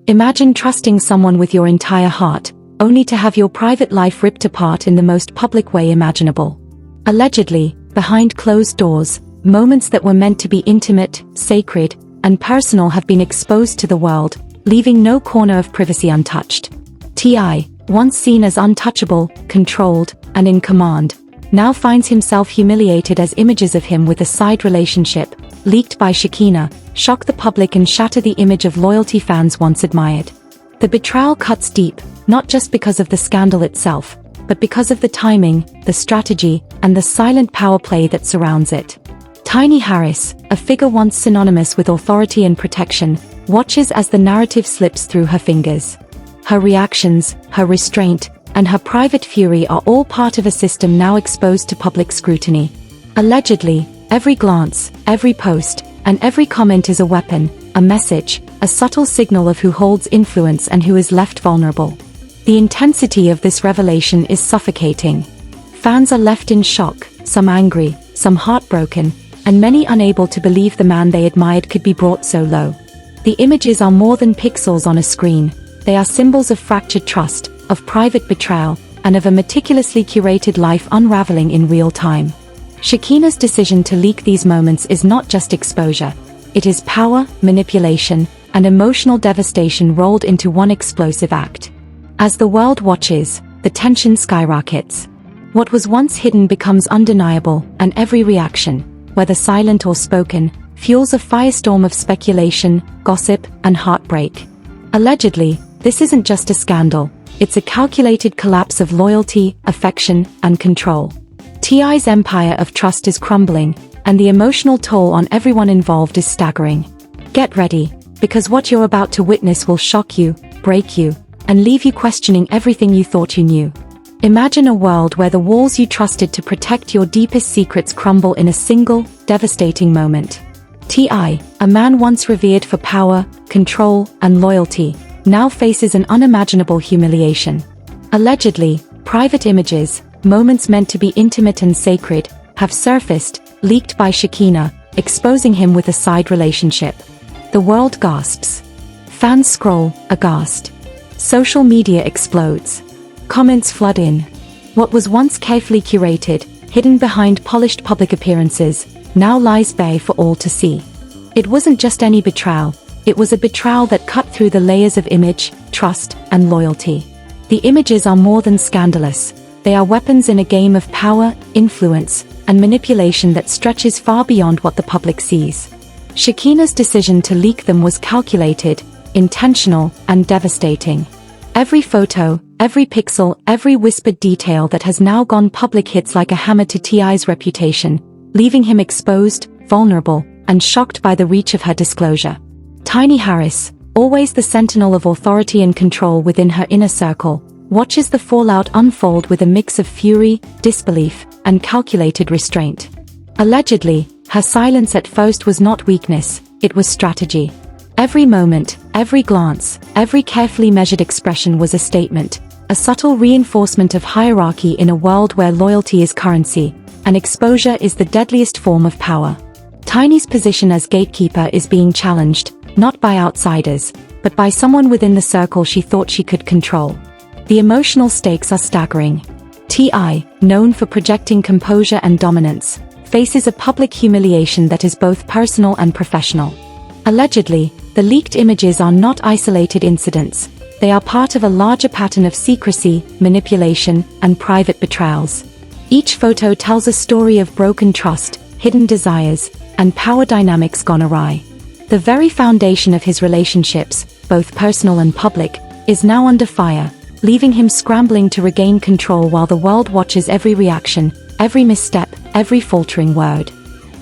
Imagine trusting someone with your entire heart, only to have your private life ripped apart in the most public way imaginable. Allegedly, behind closed doors, moments that were meant to be intimate, sacred, and personal have been exposed to the world, leaving no corner of privacy untouched. T.I., once seen as untouchable, controlled, and in command, now finds himself humiliated as images of him with a side relationship, leaked by Shekinah, shock the public and shatter the image of loyalty fans once admired. The betrayal cuts deep, not just because of the scandal itself, but because of the timing, the strategy, and the silent power play that surrounds it. Tiny Harris, a figure once synonymous with authority and protection, watches as the narrative slips through her fingers. Her reactions, her restraint, and her private fury are all part of a system now exposed to public scrutiny. Allegedly, every glance, every post, and every comment is a weapon, a message, a subtle signal of who holds influence and who is left vulnerable. The intensity of this revelation is suffocating. Fans are left in shock, some angry, some heartbroken, and many unable to believe the man they admired could be brought so low. The images are more than pixels on a screen. They are symbols of fractured trust, of private betrayal, and of a meticulously curated life unraveling in real time. Shekinah's decision to leak these moments is not just exposure. It is power, manipulation, and emotional devastation rolled into one explosive act. As the world watches, the tension skyrockets. What was once hidden becomes undeniable, and every reaction, whether silent or spoken, fuels a firestorm of speculation, gossip, and heartbreak. Allegedly, this isn't just a scandal, it's a calculated collapse of loyalty, affection, and control. T.I.'s empire of trust is crumbling, and the emotional toll on everyone involved is staggering. Get ready, because what you're about to witness will shock you, break you, and leave you questioning everything you thought you knew. Imagine a world where the walls you trusted to protect your deepest secrets crumble in a single, devastating moment. T.I., a man once revered for power, control, and loyalty, now faces an unimaginable humiliation. Allegedly, private images, moments meant to be intimate and sacred, have surfaced, leaked by Shekinah, exposing him with a side relationship. The world gasps. Fans scroll, aghast. Social media explodes. Comments flood in. What was once carefully curated, hidden behind polished public appearances, now lies bare for all to see. It wasn't just any betrayal, it was a betrayal that cut through the layers of image, trust, and loyalty. The images are more than scandalous. They are weapons in a game of power, influence, and manipulation that stretches far beyond what the public sees. Shekinah's decision to leak them was calculated, intentional, and devastating. Every photo, every pixel, every whispered detail that has now gone public hits like a hammer to T.I.'s reputation, leaving him exposed, vulnerable, and shocked by the reach of her disclosure. Tiny Harris, always the sentinel of authority and control within her inner circle, watches the fallout unfold with a mix of fury, disbelief, and calculated restraint. Allegedly, her silence at first was not weakness, it was strategy. Every moment, every glance, every carefully measured expression was a statement, a subtle reinforcement of hierarchy in a world where loyalty is currency, and exposure is the deadliest form of power. Tiny's position as gatekeeper is being challenged, not by outsiders, but by someone within the circle she thought she could control. The emotional stakes are staggering. T.I., known for projecting composure and dominance, faces a public humiliation that is both personal and professional. Allegedly, the leaked images are not isolated incidents. They are part of a larger pattern of secrecy, manipulation, and private betrayals. Each photo tells a story of broken trust, hidden desires, and power dynamics gone awry. The very foundation of his relationships, both personal and public, is now under fire, leaving him scrambling to regain control while the world watches every reaction, every misstep, every faltering word.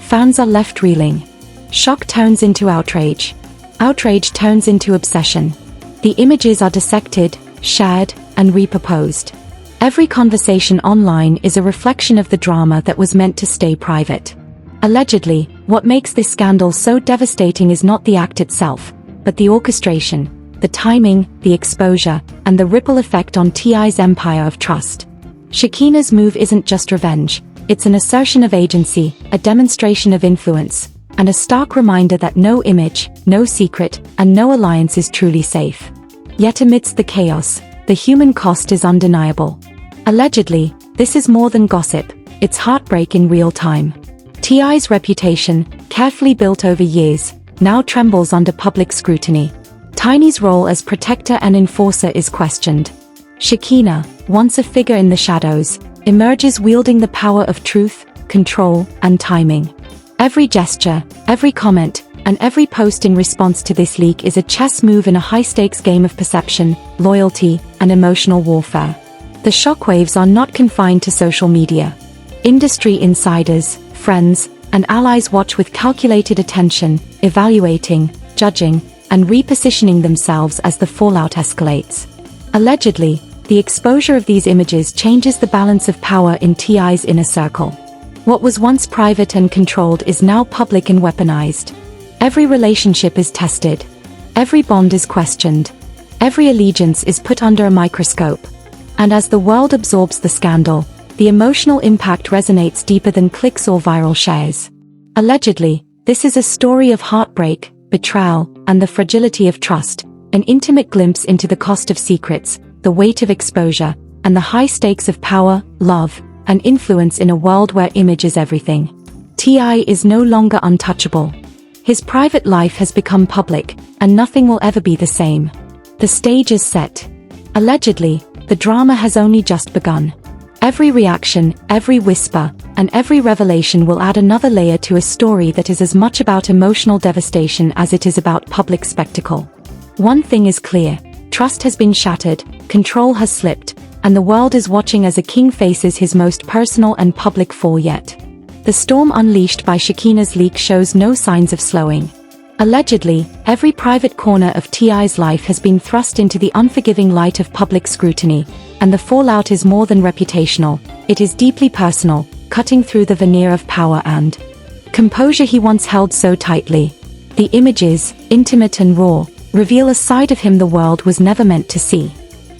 Fans are left reeling. Shock turns into outrage. Outrage turns into obsession. The images are dissected, shared, and repurposed. Every conversation online is a reflection of the drama that was meant to stay private. Allegedly, what makes this scandal so devastating is not the act itself, but the orchestration, the timing, the exposure, and the ripple effect on T.I.'s empire of trust. Shekinah's move isn't just revenge, it's an assertion of agency, a demonstration of influence, and a stark reminder that no image, no secret, and no alliance is truly safe. Yet amidst the chaos, the human cost is undeniable. Allegedly, this is more than gossip, it's heartbreak in real time. T.I.'s reputation, carefully built over years, now trembles under public scrutiny. Tiny's role as protector and enforcer is questioned. Shekinah, once a figure in the shadows, emerges wielding the power of truth, control, and timing. Every gesture, every comment, and every post in response to this leak is a chess move in a high-stakes game of perception, loyalty, and emotional warfare. The shockwaves are not confined to social media. Industry insiders, friends, and allies watch with calculated attention, evaluating, judging, and repositioning themselves as the fallout escalates. Allegedly, the exposure of these images changes the balance of power in T.I.'s inner circle. What was once private and controlled is now public and weaponized. Every relationship is tested. Every bond is questioned. Every allegiance is put under a microscope. And as the world absorbs the scandal, the emotional impact resonates deeper than clicks or viral shares. Allegedly, this is a story of heartbreak, betrayal, and the fragility of trust, an intimate glimpse into the cost of secrets, the weight of exposure, and the high stakes of power, love, and influence in a world where image is everything. T.I. is no longer untouchable. His private life has become public, and nothing will ever be the same. The stage is set. Allegedly, the drama has only just begun. Every reaction, every whisper, and every revelation will add another layer to a story that is as much about emotional devastation as it is about public spectacle. One thing is clear: trust has been shattered, control has slipped, and the world is watching as a king faces his most personal and public fall yet. The storm unleashed by Shekinah's leak shows no signs of slowing. Allegedly, every private corner of T.I.'s life has been thrust into the unforgiving light of public scrutiny, and the fallout is more than reputational, it is deeply personal, cutting through the veneer of power and composure he once held so tightly. The images, intimate and raw, reveal a side of him the world was never meant to see.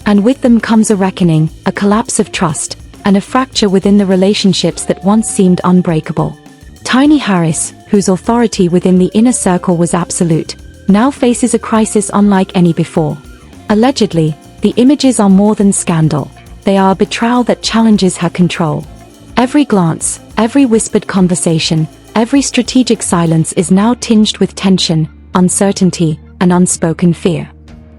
And with them comes a reckoning, a collapse of trust, and a fracture within the relationships that once seemed unbreakable. Tiny Harris, whose authority within the inner circle was absolute, now faces a crisis unlike any before. Allegedly, the images are more than scandal. They are a betrayal that challenges her control. Every glance, every whispered conversation, every strategic silence is now tinged with tension, uncertainty, and unspoken fear.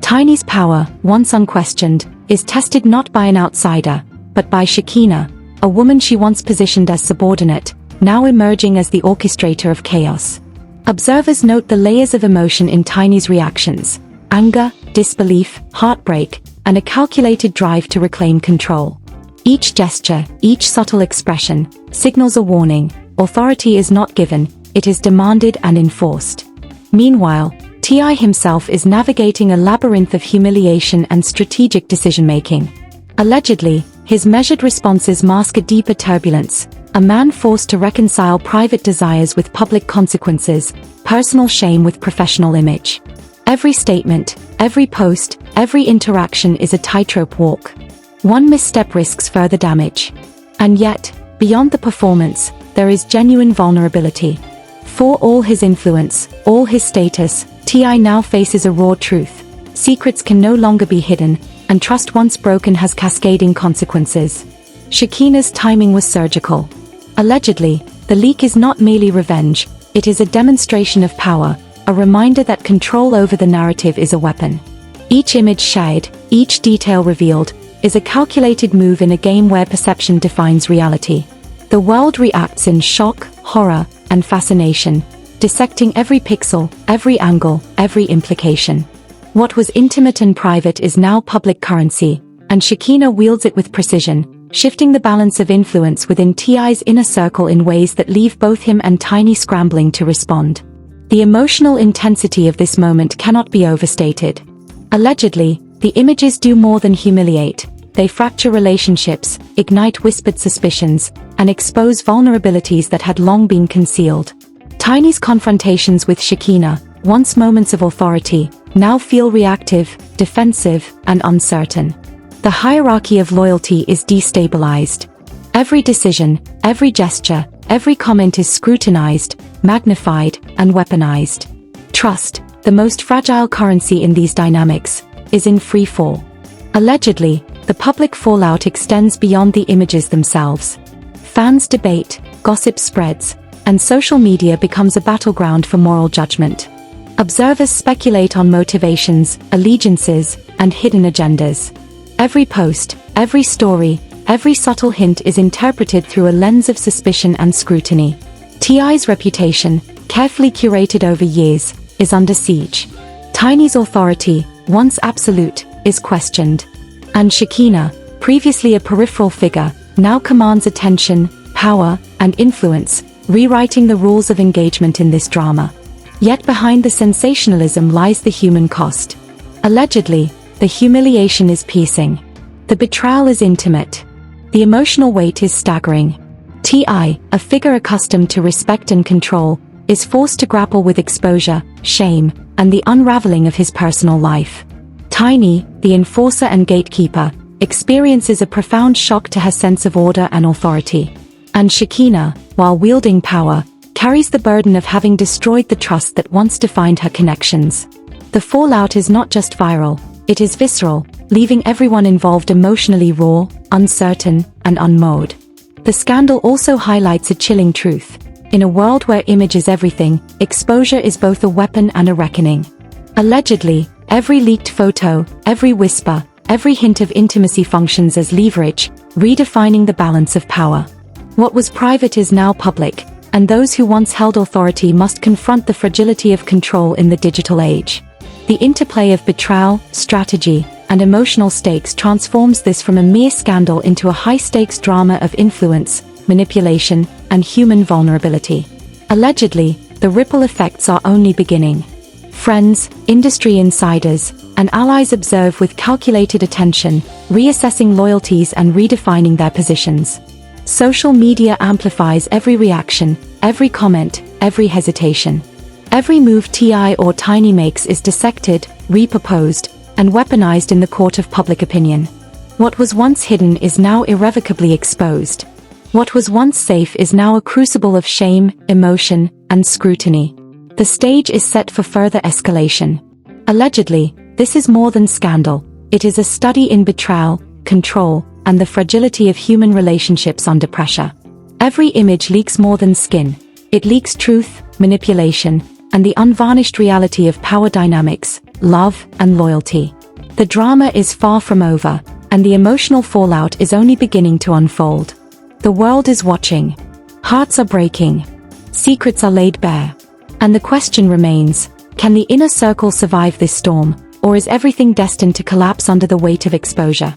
Tiny's power, once unquestioned, is tested not by an outsider, but by Shekinah, a woman she once positioned as subordinate, now emerging as the orchestrator of chaos. Observers note the layers of emotion in Tiny's reactions: anger, disbelief, heartbreak, and a calculated drive to reclaim control. Each gesture, each subtle expression, signals a warning: authority is not given, it is demanded and enforced. Meanwhile, T.I. himself is navigating a labyrinth of humiliation and strategic decision-making. Allegedly, his measured responses mask a deeper turbulence, a man forced to reconcile private desires with public consequences, personal shame with professional image. Every statement, every post, every interaction is a tightrope walk. One misstep risks further damage. And yet, beyond the performance, there is genuine vulnerability. For all his influence, all his status, T.I. now faces a raw truth. Secrets can no longer be hidden, and trust once broken has cascading consequences. Shekinah's timing was surgical. Allegedly, the leak is not merely revenge, it is a demonstration of power, a reminder that control over the narrative is a weapon. Each image shared, each detail revealed, is a calculated move in a game where perception defines reality. The world reacts in shock, horror, and fascination, dissecting every pixel, every angle, every implication. What was intimate and private is now public currency, and Shekinah wields it with precision, shifting the balance of influence within T.I.'s inner circle in ways that leave both him and Tiny scrambling to respond. The emotional intensity of this moment cannot be overstated. Allegedly, the images do more than humiliate. They fracture relationships, ignite whispered suspicions, and expose vulnerabilities that had long been concealed. Tiny's confrontations with Shekinah, once moments of authority, now feel reactive, defensive, and uncertain. The hierarchy of loyalty is destabilized. Every decision, every gesture, every comment is scrutinized, magnified, and weaponized. Trust, the most fragile currency in these dynamics, is in free fall. Allegedly, the public fallout extends beyond the images themselves. Fans debate, gossip spreads, and social media becomes a battleground for moral judgment. Observers speculate on motivations, allegiances, and hidden agendas. Every post, every story, every subtle hint is interpreted through a lens of suspicion and scrutiny. T.I.'s reputation, carefully curated over years, is under siege. Tiny's authority, once absolute, is questioned. And Shekinah, previously a peripheral figure, now commands attention, power, and influence, rewriting the rules of engagement in this drama. Yet behind the sensationalism lies the human cost. Allegedly, the humiliation is piercing. The betrayal is intimate. The emotional weight is staggering. T.I., a figure accustomed to respect and control, is forced to grapple with exposure, shame, and the unraveling of his personal life. Tiny, the enforcer and gatekeeper, experiences a profound shock to her sense of order and authority. And Shekinah, while wielding power, carries the burden of having destroyed the trust that once defined her connections. The fallout is not just viral, it is visceral, leaving everyone involved emotionally raw, uncertain, and unmoored. The scandal also highlights a chilling truth. In a world where image is everything, exposure is both a weapon and a reckoning. Allegedly, every leaked photo, every whisper, every hint of intimacy functions as leverage, redefining the balance of power. What was private is now public, and those who once held authority must confront the fragility of control in the digital age. The interplay of betrayal, strategy, and emotional stakes transforms this from a mere scandal into a high-stakes drama of influence, manipulation, and human vulnerability. Allegedly, the ripple effects are only beginning. Friends, industry insiders, and allies observe with calculated attention, reassessing loyalties and redefining their positions. Social media amplifies every reaction, every comment, every hesitation. Every move T.I. or Tiny makes is dissected, repurposed, and weaponized in the court of public opinion. What was once hidden is now irrevocably exposed. What was once safe is now a crucible of shame, emotion, and scrutiny. The stage is set for further escalation. Allegedly, this is more than scandal. It is a study in betrayal, control, and the fragility of human relationships under pressure. Every image leaks more than skin. It leaks truth, manipulation, and the unvarnished reality of power dynamics, love, and loyalty. The drama is far from over, and the emotional fallout is only beginning to unfold. The world is watching. Hearts are breaking. Secrets are laid bare. And the question remains, can the inner circle survive this storm, or is everything destined to collapse under the weight of exposure?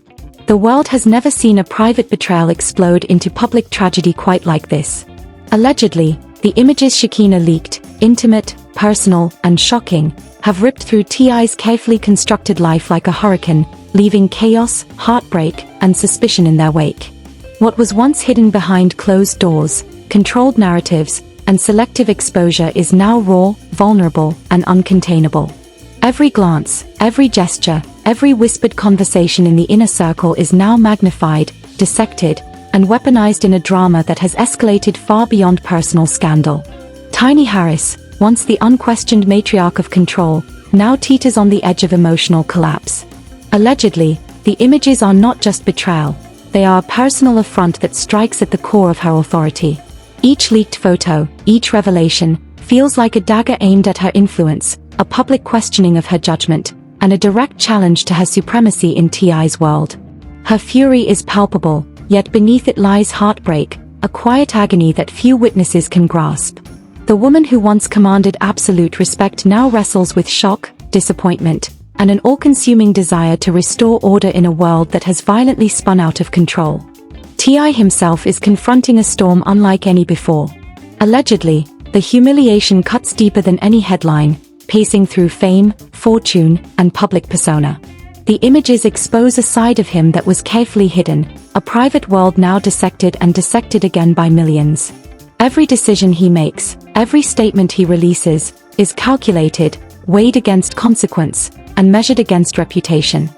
The world has never seen a private betrayal explode into public tragedy quite like this. Allegedly, the images Shekinah leaked, intimate, personal, and shocking, have ripped through T.I.'s carefully constructed life like a hurricane, leaving chaos, heartbreak, and suspicion in their wake. What was once hidden behind closed doors, controlled narratives, and selective exposure is now raw, vulnerable, and uncontainable. Every glance, every gesture, every whispered conversation in the inner circle is now magnified, dissected, and weaponized in a drama that has escalated far beyond personal scandal. Tiny Harris, once the unquestioned matriarch of control, now teeters on the edge of emotional collapse. Allegedly, the images are not just betrayal, they are a personal affront that strikes at the core of her authority. Each leaked photo, each revelation, feels like a dagger aimed at her influence, a public questioning of her judgment, and a direct challenge to her supremacy in T.I.'s world. Her fury is palpable, yet beneath it lies heartbreak, a quiet agony that few witnesses can grasp. The woman who once commanded absolute respect now wrestles with shock, disappointment, and an all-consuming desire to restore order in a world that has violently spun out of control. T.I. himself is confronting a storm unlike any before. Allegedly, the humiliation cuts deeper than any headline, pacing through fame, fortune, and public persona. The images expose a side of him that was carefully hidden, a private world now dissected and dissected again by millions. Every decision he makes, every statement he releases, is calculated, weighed against consequence, and measured against reputation.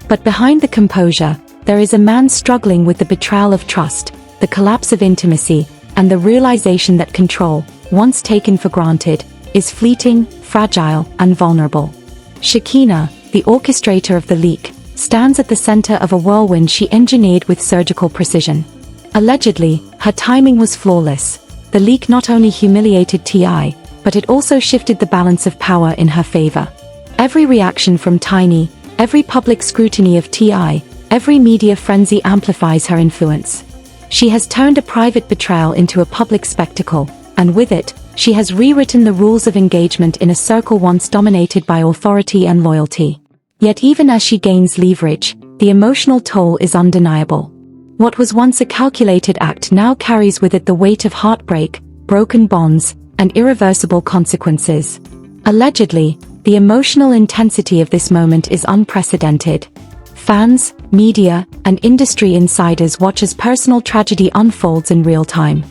But behind the composure, there is a man struggling with the betrayal of trust, the collapse of intimacy, and the realization that control, once taken for granted, is fleeting, fragile, and vulnerable. Shekinah, the orchestrator of the leak, stands at the center of a whirlwind she engineered with surgical precision. Allegedly, her timing was flawless. The leak not only humiliated T.I., but it also shifted the balance of power in her favor. Every reaction from Tiny, every public scrutiny of T.I., every media frenzy amplifies her influence. She has turned a private betrayal into a public spectacle, and with it, she has rewritten the rules of engagement in a circle once dominated by authority and loyalty. Yet even as she gains leverage, the emotional toll is undeniable. What was once a calculated act now carries with it the weight of heartbreak, broken bonds, and irreversible consequences. Allegedly, the emotional intensity of this moment is unprecedented. Fans, media, and industry insiders watch as personal tragedy unfolds in real time.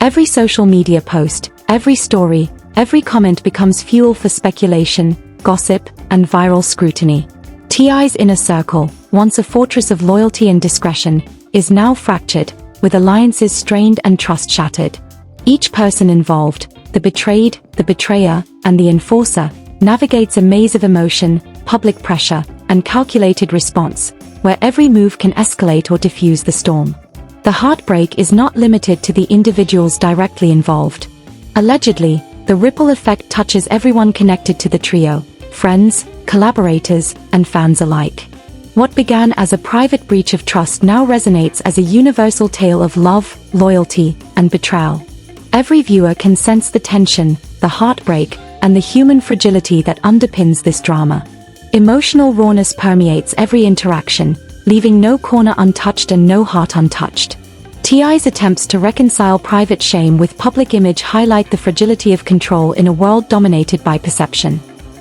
Every social media post, every story, every comment becomes fuel for speculation, gossip, and viral scrutiny. T.I.'s inner circle, once a fortress of loyalty and discretion, is now fractured, with alliances strained and trust shattered. Each person involved, the betrayed, the betrayer, and the enforcer, navigates a maze of emotion, public pressure, and calculated response, where every move can escalate or diffuse the storm. The heartbreak is not limited to the individuals directly involved. Allegedly, the ripple effect touches everyone connected to the trio: friends, collaborators, and fans alike. What began as a private breach of trust now resonates as a universal tale of love, loyalty, and betrayal. Every viewer can sense the tension, the heartbreak, and the human fragility that underpins this drama. Emotional rawness permeates every interaction, leaving no corner untouched and no heart untouched. T.I.'s attempts to reconcile private shame with public image highlight the fragility of control in a world dominated by perception.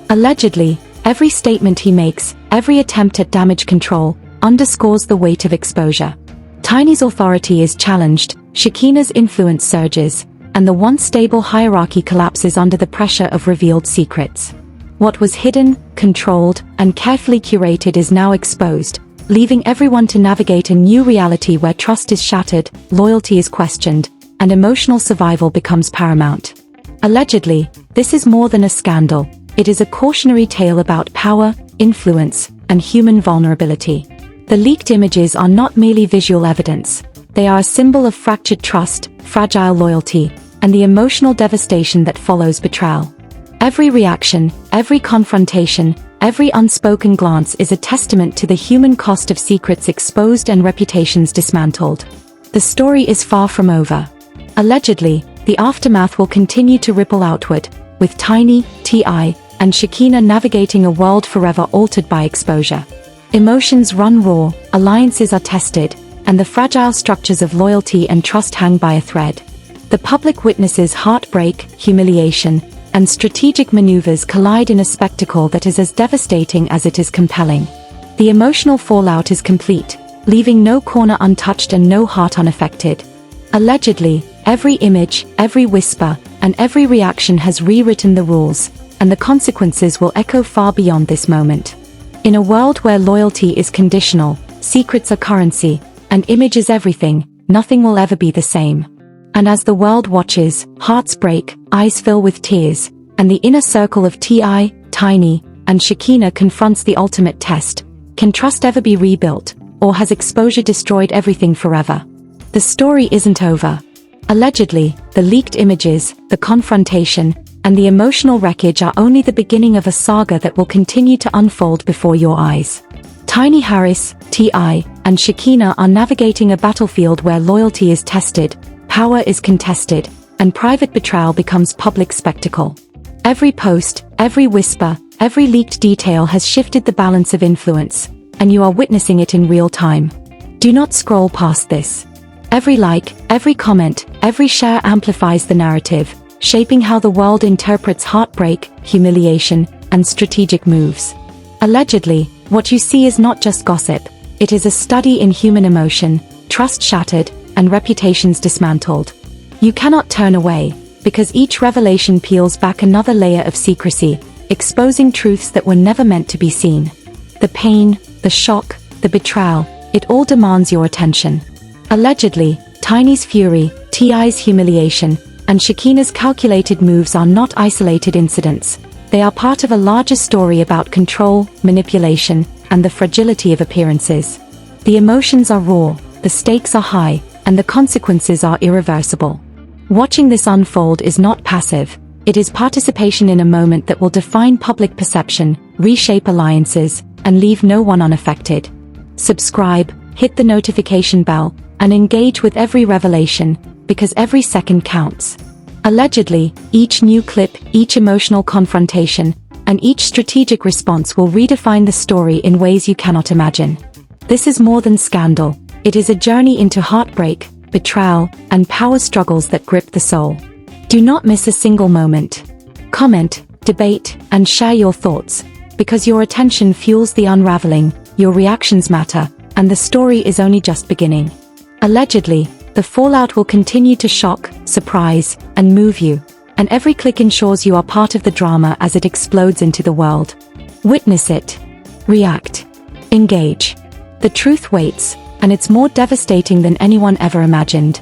Allegedly, every statement he makes, every attempt at damage control, underscores the weight of exposure. Tiny's authority is challenged, Shakina's influence surges, and the once stable hierarchy collapses under the pressure of revealed secrets. What was hidden, controlled, and carefully curated is now exposed, leaving everyone to navigate a new reality where trust is shattered, loyalty is questioned, and emotional survival becomes paramount. Allegedly, this is more than a scandal. It is a cautionary tale about power, influence, and human vulnerability. The leaked images are not merely visual evidence. They are a symbol of fractured trust, fragile loyalty, and the emotional devastation that follows betrayal. Every reaction, every confrontation, every unspoken glance is a testament to the human cost of secrets exposed and reputations dismantled. The story is far from over. Allegedly, the aftermath will continue to ripple outward, with Tiny, T.I., and Shakina navigating a world forever altered by exposure. Emotions run raw, alliances are tested, and the fragile structures of loyalty and trust hang by a thread. The public witnesses heartbreak, humiliation, and strategic maneuvers collide in a spectacle that is as devastating as it is compelling. The emotional fallout is complete, leaving no corner untouched and no heart unaffected. Allegedly, every image, every whisper, and every reaction has rewritten the rules, and the consequences will echo far beyond this moment. In a world where loyalty is conditional, secrets are currency, and image is everything, nothing will ever be the same. And as the world watches, hearts break, eyes fill with tears, and the inner circle of T.I., Tiny, and Shakina confronts the ultimate test. Can trust ever be rebuilt, or has exposure destroyed everything forever? The story isn't over. Allegedly, the leaked images, the confrontation, and the emotional wreckage are only the beginning of a saga that will continue to unfold before your eyes. Tiny Harris, T.I., and Shakina are navigating a battlefield where loyalty is tested, power is contested, and private betrayal becomes public spectacle. Every post, every whisper, every leaked detail has shifted the balance of influence, and you are witnessing it in real time. Do not scroll past this. Every like, every comment, every share amplifies the narrative, shaping how the world interprets heartbreak, humiliation, and strategic moves. Allegedly, what you see is not just gossip. It is a study in human emotion, trust shattered, and reputations dismantled. You cannot turn away, because each revelation peels back another layer of secrecy, exposing truths that were never meant to be seen. The pain, the shock, the betrayal, it all demands your attention. Allegedly, Tiny's fury, T.I.'s humiliation, and Shakina's calculated moves are not isolated incidents. They are part of a larger story about control, manipulation, and the fragility of appearances. The emotions are raw, the stakes are high, and the consequences are irreversible. Watching this unfold is not passive, it is participation in a moment that will define public perception, reshape alliances, and leave no one unaffected. Subscribe, hit the notification bell, and engage with every revelation, because every second counts. Allegedly, each new clip, each emotional confrontation, and each strategic response will redefine the story in ways you cannot imagine. This is more than scandal, it is a journey into heartbreak, betrayal, and power struggles that grip the soul. Do not miss a single moment. Comment, debate, and share your thoughts, because your attention fuels the unraveling, your reactions matter, and the story is only just beginning. Allegedly, the fallout will continue to shock, surprise, and move you, and every click ensures you are part of the drama as it explodes into the world. Witness it. React. Engage. The truth waits, and it's more devastating than anyone ever imagined.